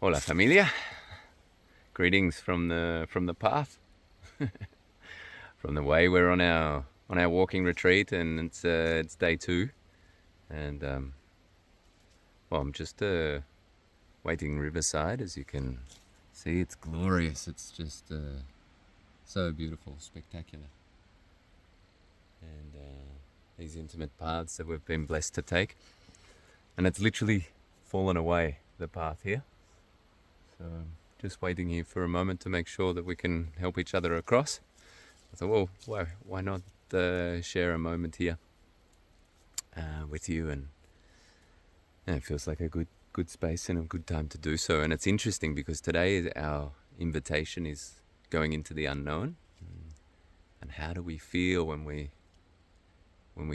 Hola familia, greetings from the path, from the way. We're on our walking retreat, and it's day 2, and well, I'm just waiting riverside. As you can see, it's glorious. It's just so beautiful, spectacular, and these intimate paths that we've been blessed to take, and it's literally fallen away, the path here. So just waiting here for a moment to make sure that we can help each other across. I thought, well, why not share a moment here with you, and it feels like a good space and a good time to do so. And it's interesting because today our invitation is going into the unknown, and how do we feel when we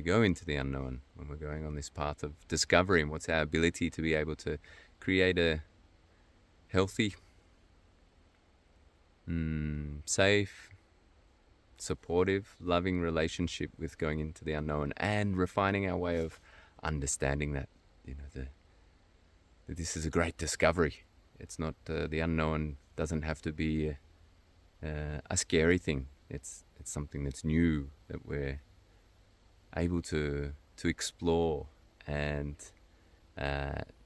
go into the unknown, when we're going on this path of discovery, and what's our ability to be able to create a healthy, safe, supportive, loving relationship with going into the unknown, and refining our way of understanding that, that this is a great discovery. It's not the unknown doesn't have to be a scary thing. It's something that's new, that we're able to explore, and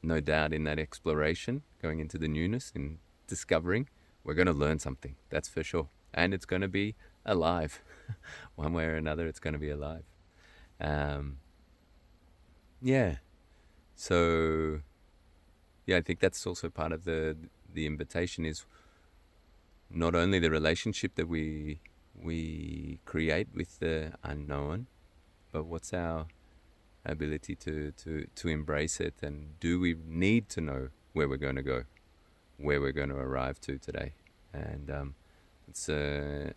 no doubt in that exploration, going into the newness and discovering, we're going to learn something, that's for sure. And it's going to be alive. One way or another, it's going to be alive. Yeah. So, yeah, I think that's also part of the invitation, is not only the relationship that we create with the unknown, but what's our ability to embrace it, and do we need to know where we're going to go, where we're going to arrive to today. And it's a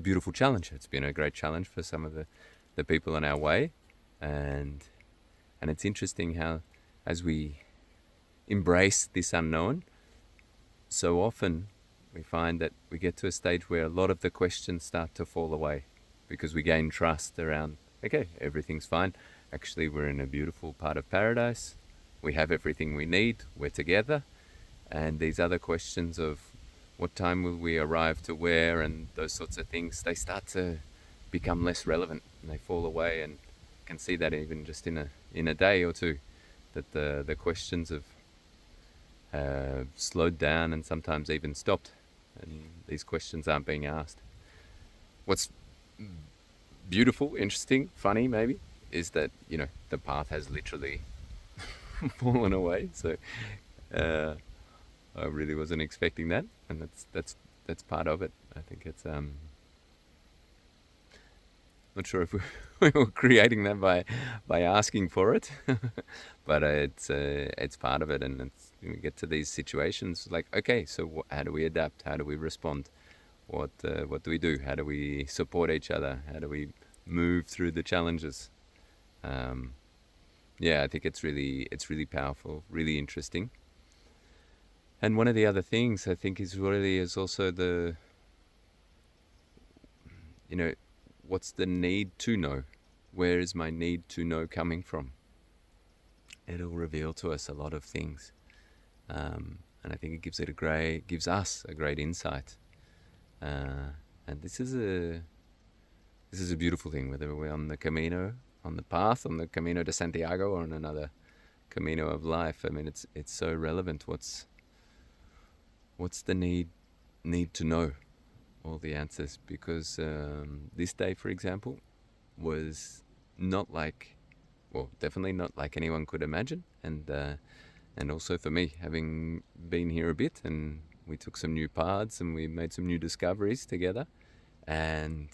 beautiful challenge. It's been a great challenge for some of the people on our way, and it's interesting how, as we embrace this unknown, so often we find that we get to a stage where a lot of the questions start to fall away, because we gain trust around, okay, everything's fine. Actually, we're in a beautiful part of paradise. We have everything we need. We're together. And these other questions of what time will we arrive to where, and those sorts of things, they start to become less relevant, and they fall away. And you can see that even just in a day or two, that the questions have slowed down and sometimes even stopped, and these questions aren't being asked. What's beautiful, interesting, funny maybe, is that the path has literally fallen away. So I really wasn't expecting that, and that's part of it. I think it's not sure if we were creating that by asking for it, but it's part of it. And we get to these situations like, okay, so how do we adapt? How do we respond? What do we do? How do we support each other? How do we move through the challenges? Yeah, I think it's really powerful, really interesting. And one of the other things I think is also the, what's the need to know? Where is my need to know coming from? It'll reveal to us a lot of things, and I think it gives us a great insight. And this is a beautiful thing, whether we're on the Camino, on the path, on the Camino de Santiago, or on another Camino of life. I mean, it's so relevant. What's the need to know all the answers? Because this day, for example, was not like, well, definitely not like anyone could imagine. And also for me, having been here a bit, and we took some new paths and we made some new discoveries together. And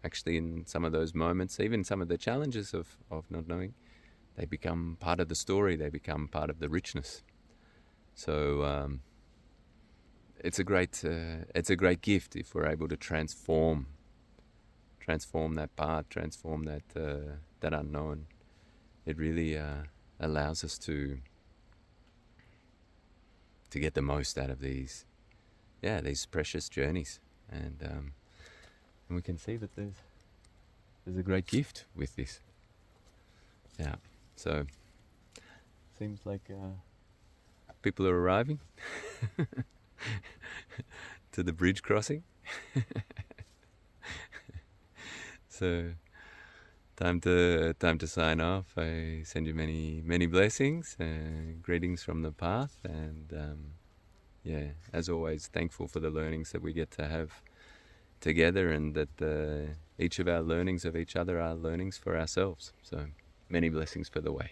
actually, in some of those moments, even some of the challenges of not knowing, they become part of the story. They become part of the richness. So it's a great gift if we're able to transform that part, transform that unknown. It really allows us to get the most out of these precious journeys, and we can see that there's a great gift with this. Yeah, so seems like a people are arriving to the bridge crossing. So time to sign off. I send you many blessings, greetings from the path, and yeah, as always, thankful for the learnings that we get to have together, and that each of our learnings of each other are learnings for ourselves. So many blessings for the way.